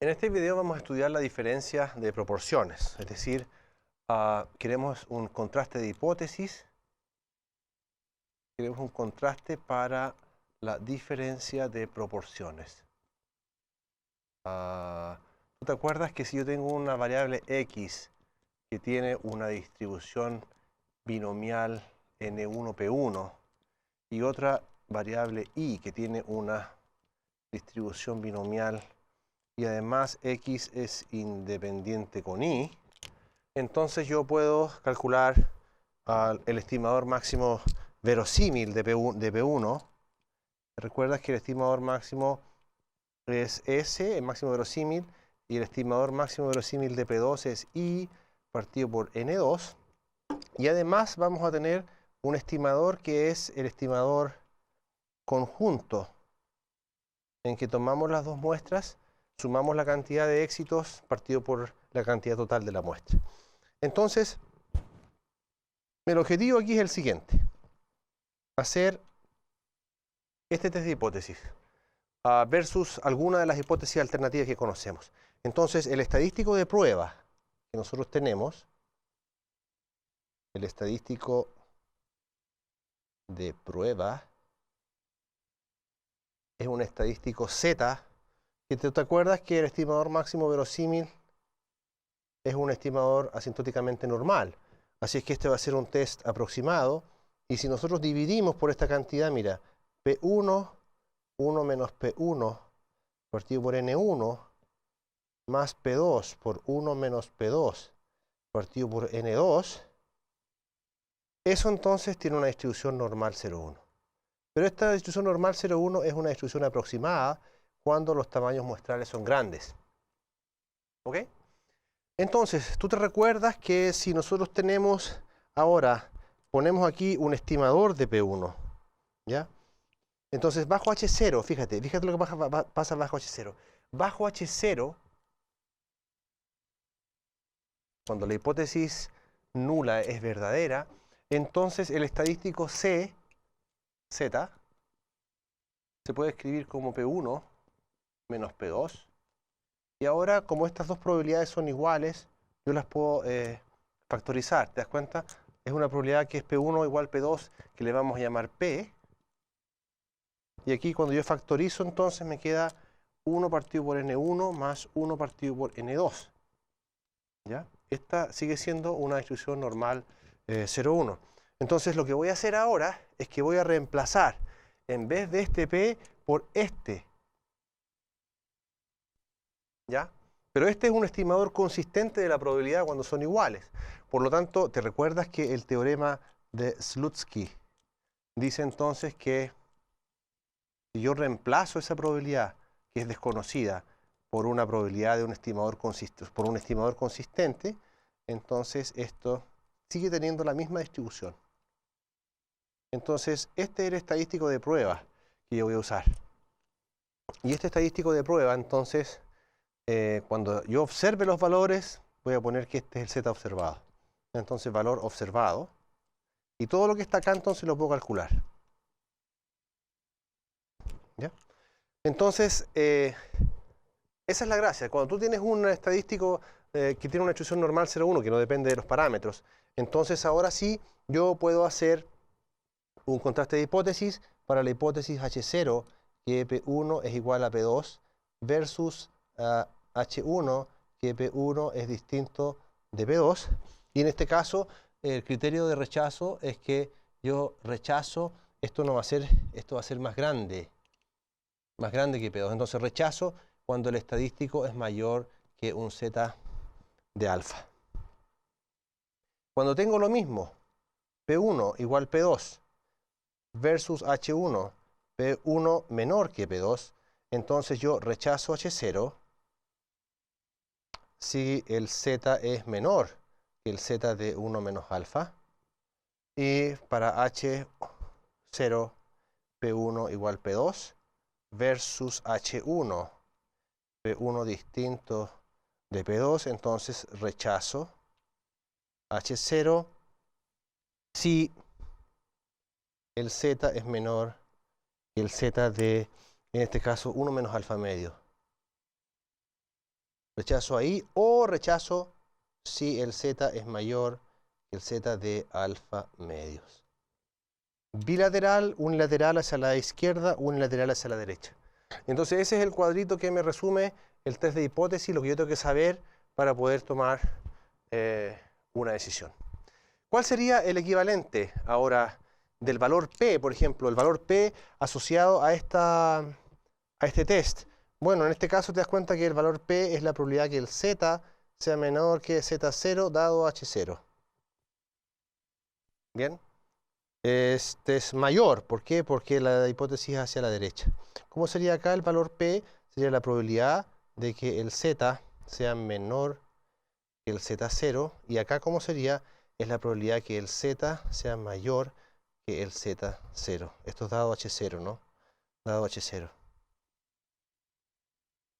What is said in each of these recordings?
En este video vamos a estudiar la diferencia de proporciones, es decir, queremos un contraste de hipótesis, queremos un contraste para la diferencia de proporciones. ¿Tú te acuerdas que si yo tengo una variable x que tiene una distribución binomial n1p1 y otra variable y que tiene una distribución binomial y además x es independiente con y, entonces yo puedo calcular el estimador máximo verosímil de P1. Recuerdas que el estimador máximo es S, el máximo verosímil, y el estimador máximo verosímil de P2 es I partido por N2. Y además vamos a tener un estimador que es el estimador conjunto, en que tomamos las dos muestras, sumamos la cantidad de éxitos partido por la cantidad total de la muestra. Entonces, el objetivo aquí es el siguiente: hacer este test de hipótesis versus alguna de las hipótesis alternativas que conocemos. Entonces, el estadístico de prueba que nosotros tenemos, el estadístico de prueba es un estadístico Z, que te acuerdas que el estimador máximo verosímil es un estimador asintóticamente normal. Así es que este va a ser un test aproximado. Y si nosotros dividimos por esta cantidad, mira, P1, 1 menos P1 partido por N1, más P2 por 1 menos P2 partido por N2, eso entonces tiene una distribución normal 0,1. Pero esta distribución normal 0,1 es una distribución aproximada cuando los tamaños muestrales son grandes. ¿Ok? Entonces, tú te recuerdas que si nosotros tenemos ahora, ponemos aquí un estimador de P1, ¿ya? Entonces, bajo H0, fíjate lo que pasa bajo H0. Bajo H0, cuando la hipótesis nula es verdadera, entonces el estadístico C, Z, se puede escribir como P1 menos P2. Y ahora, como estas dos probabilidades son iguales, yo las puedo factorizar. ¿Te das cuenta? Es una probabilidad que es P1 igual P2, que le vamos a llamar P. Y aquí cuando yo factorizo, entonces me queda 1 partido por N1 más 1 partido por N2. ¿Ya? Esta sigue siendo una distribución normal 0,1. Entonces lo que voy a hacer ahora es que voy a reemplazar, en vez de este P, por este. ¿Ya? Pero este es un estimador consistente de la probabilidad cuando son iguales. Por lo tanto, ¿te recuerdas que el teorema de Slutsky dice entonces que si yo reemplazo esa probabilidad, que es desconocida, por una probabilidad de un estimador consistente, entonces esto sigue teniendo la misma distribución? Entonces, este es el estadístico de prueba que yo voy a usar. Y este estadístico de prueba, entonces, cuando yo observe los valores, voy a poner que este es el Z observado. Entonces, valor observado. Y todo lo que está acá, entonces, lo puedo calcular. ¿Ya? Entonces, esa es la gracia. Cuando tú tienes un estadístico que tiene una distribución normal 0,1, que no depende de los parámetros, entonces ahora sí yo puedo hacer un contraste de hipótesis para la hipótesis H0, que P1 es igual a P2, versus H1, que P1 es distinto de P2. Y en este caso, el criterio de rechazo es que yo rechazo, esto va a ser más grande que P2. Entonces rechazo cuando el estadístico es mayor que un Z de alfa. Cuando tengo lo mismo, P1 igual P2 versus H1, P1 menor que P2, entonces yo rechazo H0 si el Z es menor que el Z de 1 menos alfa. Y para H0, P1 igual P2 versus H1, P1 distinto de P2, entonces rechazo H0 si el Z es menor que el Z de, en este caso, 1 menos alfa medio. Rechazo ahí o rechazo si el z es mayor que el z de alfa medios. Bilateral, unilateral hacia la izquierda, unilateral hacia la derecha. Entonces ese es el cuadrito que me resume el test de hipótesis, lo que yo tengo que saber para poder tomar una decisión. ¿Cuál sería el equivalente ahora del valor P, por ejemplo, el valor P asociado a este test? Bueno, en este caso te das cuenta que el valor P es la probabilidad que el Z sea menor que Z0 dado H0. ¿Bien? Este es mayor. ¿Por qué? Porque la hipótesis es hacia la derecha. ¿Cómo sería acá el valor P? Sería la probabilidad de que el Z sea menor que el Z0. Y acá, ¿cómo sería? Es la probabilidad que el Z sea mayor que el Z0. Esto es dado H0, ¿no? Dado H0.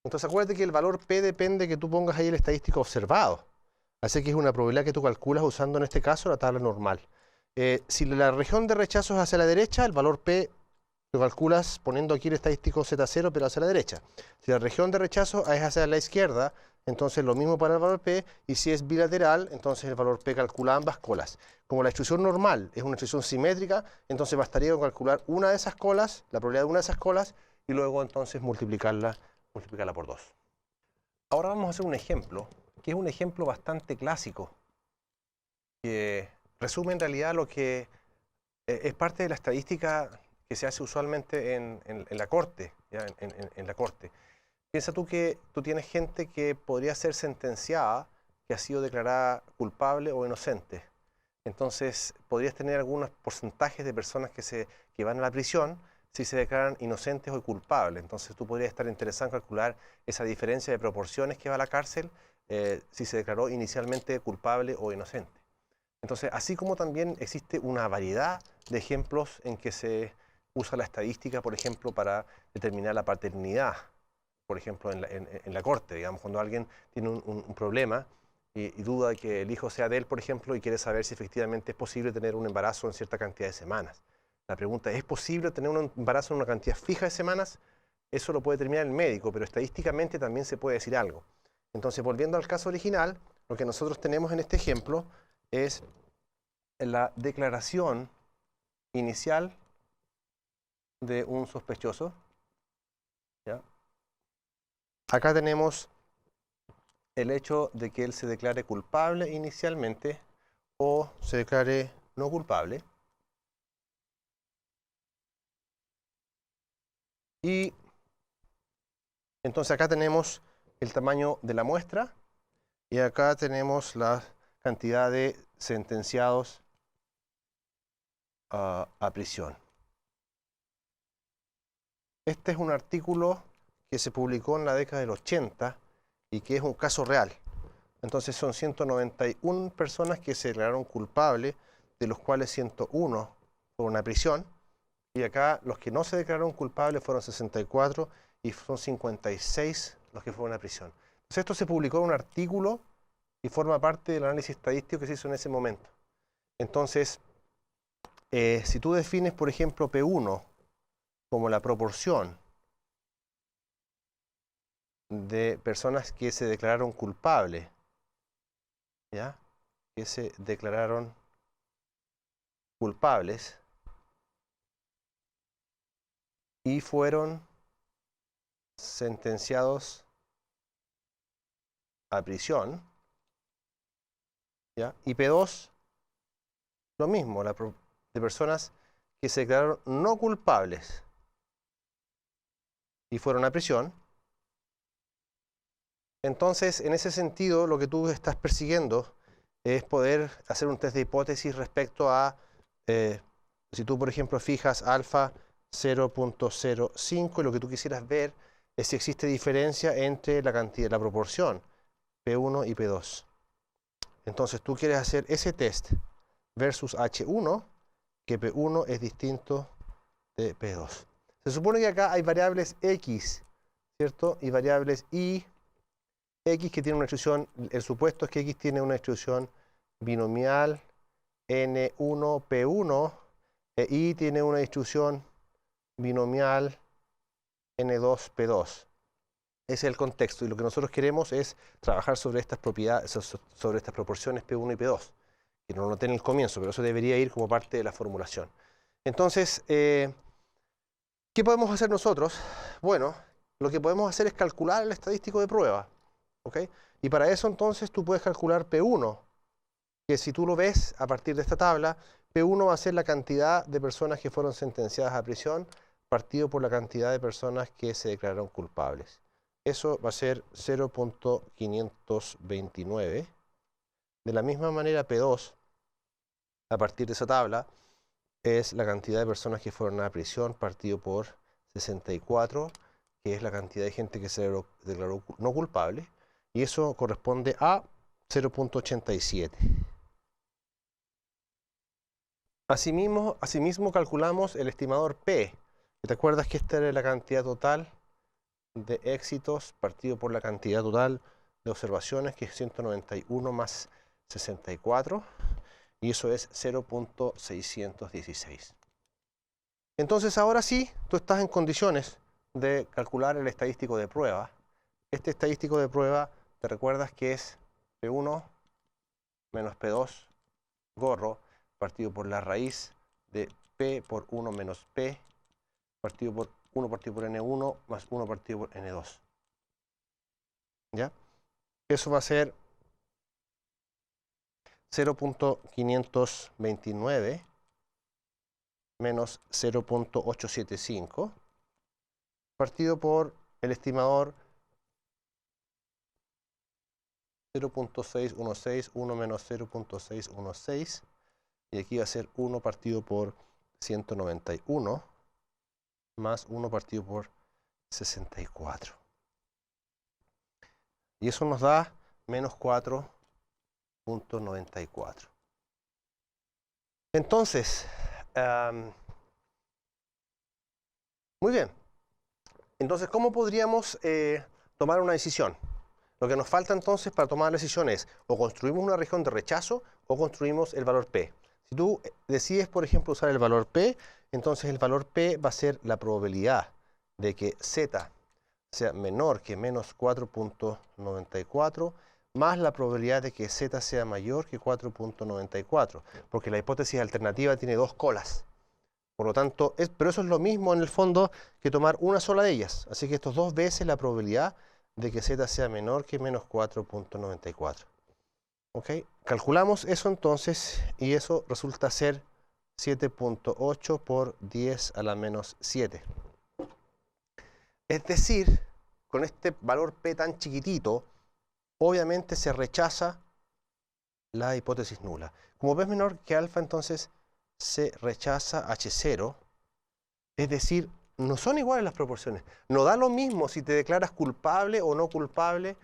Entonces acuérdate que el valor P depende que tú pongas ahí el estadístico observado. Así que es una probabilidad que tú calculas usando en este caso la tabla normal. Si la región de rechazo es hacia la derecha, el valor P lo calculas poniendo aquí el estadístico Z0 pero hacia la derecha. Si la región de rechazo es hacia la izquierda, entonces lo mismo para el valor P, y si es bilateral, entonces el valor P calcula ambas colas. Como la distribución normal es una distribución simétrica, entonces bastaría con calcular una de esas colas, la probabilidad de una de esas colas, y luego entonces multiplicarla por 2. Ahora vamos a hacer un ejemplo, que es un ejemplo bastante clásico, que resume en realidad lo que es parte de la estadística que se hace usualmente en la corte, ¿ya? En la corte. Piensa tú que tú tienes gente que podría ser sentenciada, que ha sido declarada culpable o inocente. Entonces, podrías tener algunos porcentajes de personas que van a la prisión si se declaran inocentes o culpables. Entonces, tú podrías estar interesado en calcular esa diferencia de proporciones que va a la cárcel si se declaró inicialmente culpable o inocente. Entonces, así como también existe una variedad de ejemplos en que se usa la estadística, por ejemplo, para determinar la paternidad, por ejemplo, en la corte, digamos, cuando alguien tiene un problema y duda de que el hijo sea de él, por ejemplo, y quiere saber si efectivamente es posible tener un embarazo en cierta cantidad de semanas. La pregunta, ¿es posible tener un embarazo en una cantidad fija de semanas? Eso lo puede determinar el médico, pero estadísticamente también se puede decir algo. Entonces, volviendo al caso original, lo que nosotros tenemos en este ejemplo es la declaración inicial de un sospechoso, ¿ya? Acá tenemos el hecho de que él se declare culpable inicialmente o se declare no culpable. Y entonces acá tenemos el tamaño de la muestra y acá tenemos la cantidad de sentenciados a prisión. Este es un artículo que se publicó en la década del 80 y que es un caso real. Entonces son 191 personas que se declararon culpables, de los cuales 101 fueron a prisión. Y acá los que no se declararon culpables fueron 64 y son 56 los que fueron a prisión. Entonces esto se publicó en un artículo y forma parte del análisis estadístico que se hizo en ese momento. Entonces, si tú defines, por ejemplo, P1 como la proporción de personas que se declararon culpables, ¿ya? Que se declararon culpables y fueron sentenciados a prisión, ¿ya? Y P2, lo mismo, de personas que se declararon no culpables y fueron a prisión. Entonces, en ese sentido, lo que tú estás persiguiendo es poder hacer un test de hipótesis respecto a, si tú, por ejemplo, fijas alfa 0.05 y lo que tú quisieras ver es si existe diferencia entre la cantidad, la proporción P1 y P2. Entonces, tú quieres hacer ese test versus H1, que P1 es distinto de P2. Se supone que acá hay variables X, ¿cierto? Y variables Y. X que tiene una distribución, el supuesto es que X tiene una distribución binomial N1, P1, e Y tiene una distribución binomial N2, P2. Ese es el contexto y lo que nosotros queremos es trabajar sobre estas propiedades, sobre estas proporciones P1 y P2, que no lo noté en el comienzo, pero eso debería ir como parte de la formulación. Entonces, ¿qué podemos hacer nosotros? Bueno, lo que podemos hacer es calcular el estadístico de prueba, ¿ok? Y para eso entonces tú puedes calcular P1, que si tú lo ves a partir de esta tabla, P1 va a ser la cantidad de personas que fueron sentenciadas a prisión partido por la cantidad de personas que se declararon culpables. Eso va a ser 0.529. De la misma manera, P2, a partir de esa tabla, es la cantidad de personas que fueron a prisión partido por 64, que es la cantidad de gente que se declaró no culpable, y eso corresponde a 0.87. Asimismo calculamos el estimador P. ¿Te acuerdas que esta era la cantidad total de éxitos partido por la cantidad total de observaciones, que es 191 más 64, y eso es 0.616. Entonces ahora sí, tú estás en condiciones de calcular el estadístico de prueba. Este estadístico de prueba, te recuerdas que es P1 menos P2 gorro partido por la raíz de P por 1 menos P partido por 1 partido por N1 más 1 partido por N2. ¿Ya? Eso va a ser 0.529 menos 0.875 partido por el estimador 0.616, 1 menos 0.616, y aquí va a ser 1 partido por 191 más 1 partido por 64. Y eso nos da menos 4.94. Entonces, muy bien. Entonces, ¿cómo podríamos tomar una decisión? Lo que nos falta entonces para tomar la decisión es o construimos una región de rechazo o construimos el valor P. Si tú decides, por ejemplo, usar el valor P, entonces el valor P va a ser la probabilidad de que Z sea menor que menos 4.94 más la probabilidad de que Z sea mayor que 4.94, porque la hipótesis alternativa tiene dos colas. Por lo tanto, pero eso es lo mismo en el fondo que tomar una sola de ellas. Así que esto es 2 veces la probabilidad de que Z sea menor que menos 4.94. ¿Ok? Calculamos eso entonces y eso resulta ser 7.8 por 10 a la menos 7. Es decir, con este valor P tan chiquitito, obviamente se rechaza la hipótesis nula. Como P es menor que alfa, entonces se rechaza H0, es decir, no son iguales las proporciones. No da lo mismo si te declaras culpable o no culpable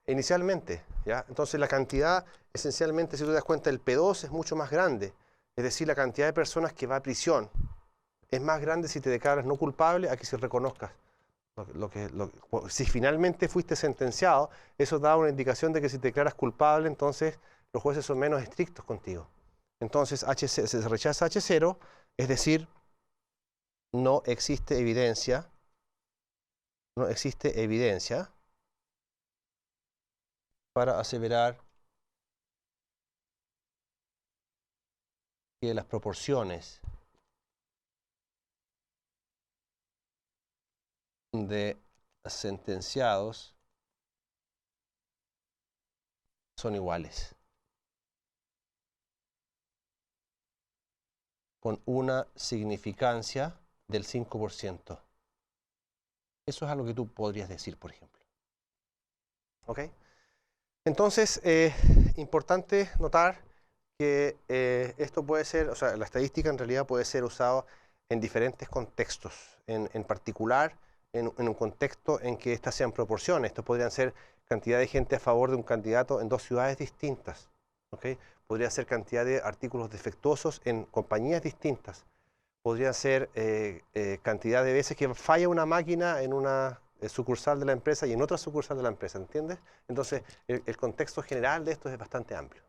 inicialmente, ¿ya? Entonces la cantidad, esencialmente, si tú te das cuenta, el P2 es mucho más grande. Es decir, la cantidad de personas que va a prisión es más grande si te declaras no culpable a que si reconozcas. Si finalmente fuiste sentenciado, eso da una indicación de que si te declaras culpable, entonces los jueces son menos estrictos contigo. Entonces se rechaza H0, es decir, no existe evidencia para aseverar que las proporciones de sentenciados son iguales, con una significancia del 5%. Eso es algo que tú podrías decir, por ejemplo. ¿Ok? Entonces, importante notar que esto puede ser, o sea, la estadística en realidad puede ser usada en diferentes contextos, en particular en un contexto en que estas sean proporciones. Estos podrían ser cantidad de gente a favor de un candidato en 2 ciudades distintas. ¿Okay? Podría ser cantidad de artículos defectuosos en compañías distintas. Podría ser cantidad de veces que falla una máquina en una sucursal de la empresa y en otra sucursal de la empresa, ¿entiendes? Entonces, el contexto general de esto es bastante amplio.